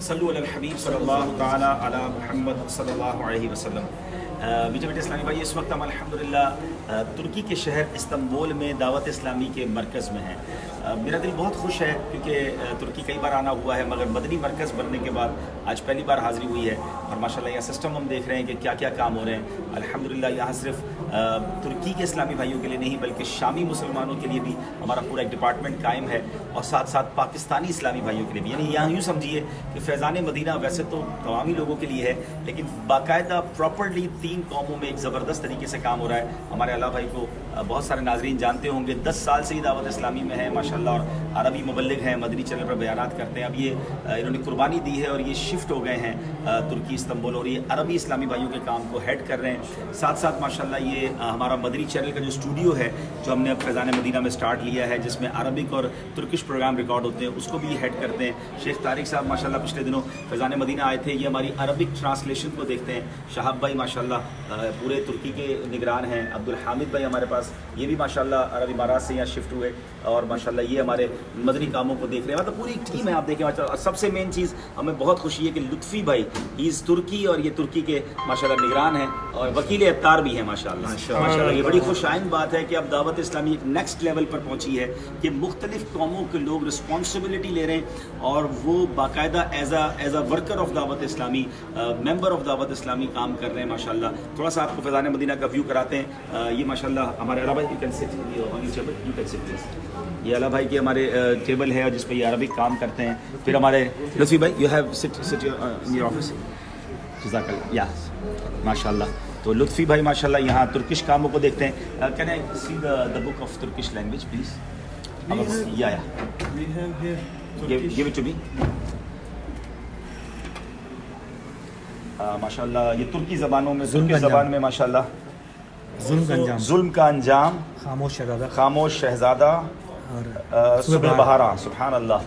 صلو علی الحبیب صلی اللہ تعالی علی محمد صلی اللہ علیہ وسلم۔ میٹھے میٹھے اسلامی بھائی، اس وقت ہم الحمدللہ ترکی کے شہر استنبول میں دعوت اسلامی کے مرکز میں ہیں۔ میرا دل بہت خوش ہے کیونکہ ترکی کئی بار آنا ہوا ہے، مگر مدنی مرکز بننے کے بعد آج پہلی بار حاضری ہوئی ہے، اور ماشاءاللہ یہ سسٹم ہم دیکھ رہے ہیں کہ کیا کیا کام ہو رہے ہیں۔ الحمدللہ یہاں صرف ترکی کے اسلامی بھائیوں کے لیے نہیں بلکہ شامی مسلمانوں کے لیے بھی ہمارا پورا ایک ڈپارٹمنٹ قائم ہے، اور ساتھ ساتھ پاکستانی اسلامی بھائیوں کے لیے بھی۔ یعنی یہاں یوں سمجھیے کہ فیضان مدینہ ویسے تو تمامی لوگوں کے لیے ہے، لیکن باقاعدہ پراپرلی 3 قوموں میں ایک زبردست طریقے سے کام ہو رہا ہے۔ ہمارے اللہ بھائی کو بہت سارے ناظرین جانتے ہوں گے، 10 سال سے ہی دعوت اسلامی میں ہے ماشاءاللہ، اور عربی مبلغ ہیں، مدنی چینل پر بیانات کرتے ہیں۔ اب یہ انہوں نے قربانی دی ہے اور یہ شفٹ ہو گئے ہیں ترکی استنبول، اور یہ عربی اسلامی بھائیوں کے کام کو ہیڈ کر رہے ہیں۔ ساتھ ساتھ ماشاءاللہ یہ ہمارا مدنی چینل کا جو اسٹوڈیو ہے جو ہم نے اب فیضان مدینہ میں سٹارٹ لیا ہے، جس میں عربک اور ترکش پروگرام ریکارڈ ہوتے ہیں، اس کو بھی یہ ہیڈ کرتے ہیں۔ شیخ طارق صاحب ماشاءاللہ پچھلے دنوں فیضان مدینہ آئے تھے، یہ ہماری عربک ٹرانسلیشن کو دیکھتے ہیں۔ شہاب بھائی ماشاءاللہ پورے ترکی کے نگران ہیں۔ عبدالحامد بھائی ہمارے پاس، یہ بھی ماشاءاللہ عرب امارات سے یہاں شفٹ ہوئے، اور ماشاءاللہ یہ ہمارے مدنی کاموں کو دیکھ رہے ہیں۔ مطلب پوری ٹیم ہے، آپ دیکھیں ماشاءاللہ۔ اور سب سے مین چیز ہمیں بہت خوشی ہے کہ لطفی بھائی از ترکی، اور یہ ترکی کے ماشاءاللہ نگران ہیں، اور وکیل اتار بھی ہیں ماشاءاللہ۔ ماشاءاللہ یہ بڑی خوش آئند بات ہے کہ اب دعوت اسلامی ایک نیکسٹ لیول پر پہنچی ہے کہ مختلف قوموں کے لوگ رسپانسبلٹی لے رہے ہیں، اور وہ باقاعدہ ایز اے ورکر آف دعوت اسلامی، ممبر آف دعوت اسلامی کام کر رہے ہیں ماشاءاللہ۔ تھوڑا سا آپ کو فیضان مدینہ کا ویو کراتے ہیں۔ یہ ماشاءاللہ ہمارے علا بھائی، یہ علا بھائی کے ہمارے ٹیبل ہے جس پہ یہ عربک کام کرتے ہیں۔ پھر ہمارے لطفی بھائی، یو ہیو سٹ ان یور آفس، جزاک اللہ، یا ماشاءاللہ۔ تو لطفی بھائی ماشاءاللہ یہاں ترکش کاموں کو دیکھتے ہیں۔ Can I see the book of Turkish language please? یا گیو اٹ ٹو می۔ ماشاءاللہ یہ ترکی زبانوں میں، ترکی زبان میں ماشاءاللہ ظلم کا انجام، خاموش شہزادہ، صبح بہارا، سبحان اللہ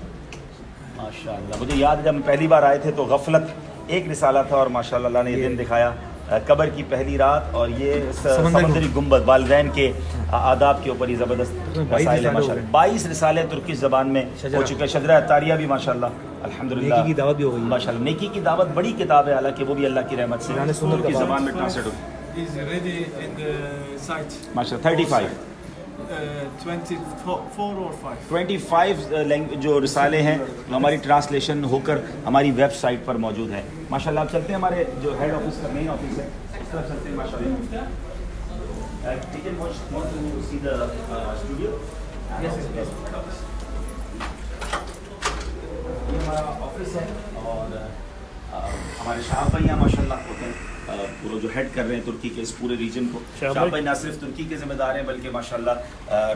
ماشاءاللہ۔ مجھے یاد ہے جب ہم پہلی بار آئے تھے تو غفلت ایک رسالہ تھا، اور ماشاءاللہ اللہ نے یہ دن دکھایا، قبر کی پہلی رات، اور یہ سمندری گنبد، والدین کے آداب کے اوپر یہ زبردست رسائل ہے ماشاءاللہ۔ 22 رسالے ترکی زبان میں ہو چکے ہیں۔ شجرہ عطاریہ بھی ماشاءاللہ الحمدللہ، نیکی کی دعوت بھی ہو گئی ماشاءاللہ۔ نیکی کی دعوت بڑی کتاب ہے، حالانکہ وہ بھی اللہ کی رحمت سے ترکی زبان میں ٹرانسلیٹ ہوگی ماشاءاللہ۔ 35 24 جو رسالے ہیں ہماری ٹرانسلیشن ہو کر ہماری ویب سائٹ پر موجود ہے ماشاءاللہ۔ آپ چلتے ہیں ہمارے جو ہیڈ آفس کا مین آفس ہے، اس طرف چلتے ہیں ماشاءاللہ۔ یہ ہمارا آفس ہے، اور ہمارے شاہ بھائی ہیں ماشاءاللہ، ہوتے ہیں پورا جو ہیڈ کر رہے ہیں ترکی کے اس پورے ریجن کو۔ شاہ بھائی نہ صرف ترکی کے ذمہ دار ہیں بلکہ ماشاءاللہ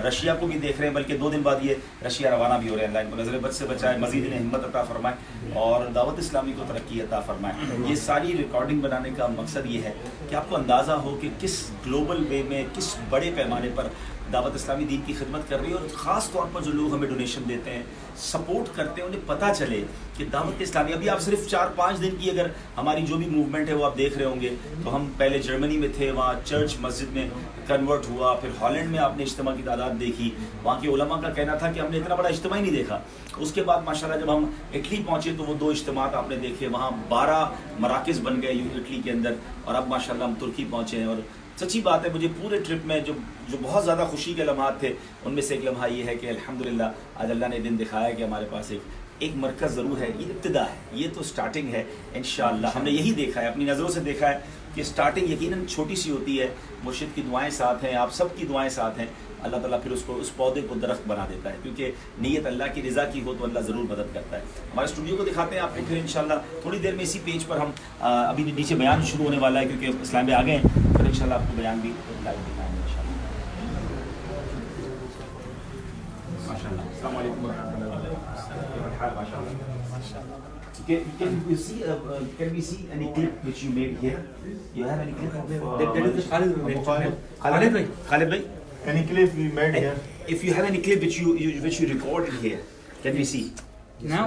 رشیا کو بھی دیکھ رہے ہیں، بلکہ 2 دن بعد یہ رشیا روانہ بھی ہو رہے ہیں۔ اللہ ان کو نظر بد سے بچائے، مزید انہیں ہمت عطا فرمائے، اور دعوت اسلامی کو ترقی عطا فرمائے۔ یہ ساری ریکارڈنگ بنانے کا مقصد یہ ہے کہ آپ کو اندازہ ہو کہ کس گلوبل وے میں، کس بڑے پیمانے پر دعوت اسلامی دین کی خدمت کر رہی ہے، اور خاص طور پر جو لوگ ہمیں ڈونیشن دیتے ہیں، سپورٹ کرتے ہیں، انہیں پتہ چلے کہ دعوت اسلامی ابھی آپ صرف 4-5 دن کی اگر ہماری جو بھی موومنٹ ہے وہ آپ دیکھ رہے ہوں گے، تو ہم پہلے جرمنی میں تھے، وہاں چرچ مسجد میں کنورٹ ہوا، پھر ہالینڈ میں آپ نے اجتماع کی تعداد دیکھی، وہاں کے علماء کا کہنا تھا کہ ہم نے اتنا بڑا اجتماع ہی نہیں دیکھا۔ اس کے بعد ماشاءاللہ جب ہم اٹلی پہنچے تو وہ 2 اجتماعات آپ نے دیکھے، وہاں 12 مراکز بن گئے اٹلی کے اندر، اور اب ماشاءاللہ ہم ترکی پہنچے ہیں۔ اور سچی بات ہے، مجھے پورے ٹرپ میں جو بہت زیادہ خوشی کے لمحات تھے، ان میں سے ایک لمحہ یہ ہے کہ الحمدللہ آج اللہ نے دن دکھایا کہ ہمارے پاس ایک مرکز ضرور ہے۔ یہ ابتدا ہے، یہ تو سٹارٹنگ ہے انشاءاللہ۔ ہم نے یہی دیکھا ہے، اپنی نظروں سے دیکھا ہے کہ سٹارٹنگ یقیناً چھوٹی سی ہوتی ہے، مرشد کی دعائیں ساتھ ہیں، آپ سب کی دعائیں ساتھ ہیں، اللہ تعالیٰ پھر اس پودے کو درخت بنا دیتا ہے، کیونکہ نیت اللہ کی رضا کی ہو تو اللہ ضرور مدد کرتا ہے۔ ہمارے اسٹوڈیو کو دکھاتے ہیں آپ کو پھر انشاءاللہ تھوڑی دیر میں۔ اسی پیج پر ہم ابھی نیچے بیان شروع ہونے والا ہے، کیونکہ اسلام میں آ گئے ہیں، پھر انشاءاللہ آپ کو بیان بھی لائیو دکھائیں گے انشاءاللہ۔ ماشاءاللہ، السلام علیکم ورحمۃ اللہ۔ Can we see any clip which you made here? You have any clip of it? That is Khalid bhai. Any clip we made here? If you have any clip which you recorded here, can we see? Now?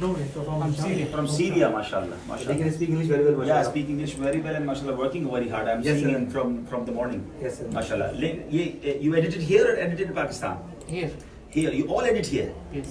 No, From Syria, mashallah. They can speak English very well. Yeah, speak English very well and mashallah working very hard. I'm Yes, seeing sir. him from the morning. Yes, sir. Mashallah. You edited here or edited in Pakistan? Here. Here. You all edit here. Yes.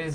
Is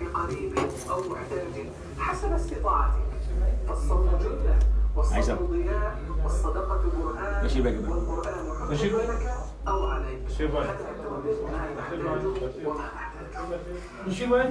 بقريب أو محتاج حسب استطاعتك، فالصوم جنة والصبر ضياء والصدقة برهان بشير بھائی والقرآن حجة لك أو عليك فتكتب الرزق ما تحتاج وما تحتاج.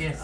Yes.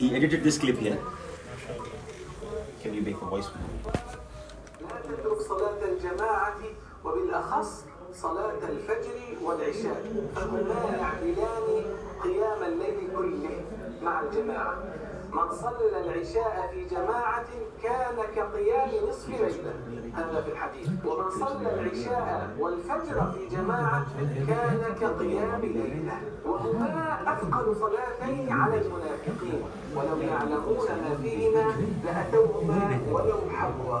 He edited this clip here. Can you make a voice? لا تترك صلاة الجماعة وبالأخص صلاة الفجر والعشاء، فهما يعدلان قيام الليل كله مع الجماعة. من صلى العشاء في جماعة كان كقيام نصف ليلة، هذا في الحديث. ومن صلى العشاء والفجر في جماعة كان كقيام ليلة، وهما أثقل صلاتين على المنافقين، ولو يعلمون ما فيهما لأتوهما ولو حبوا.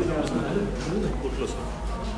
Close.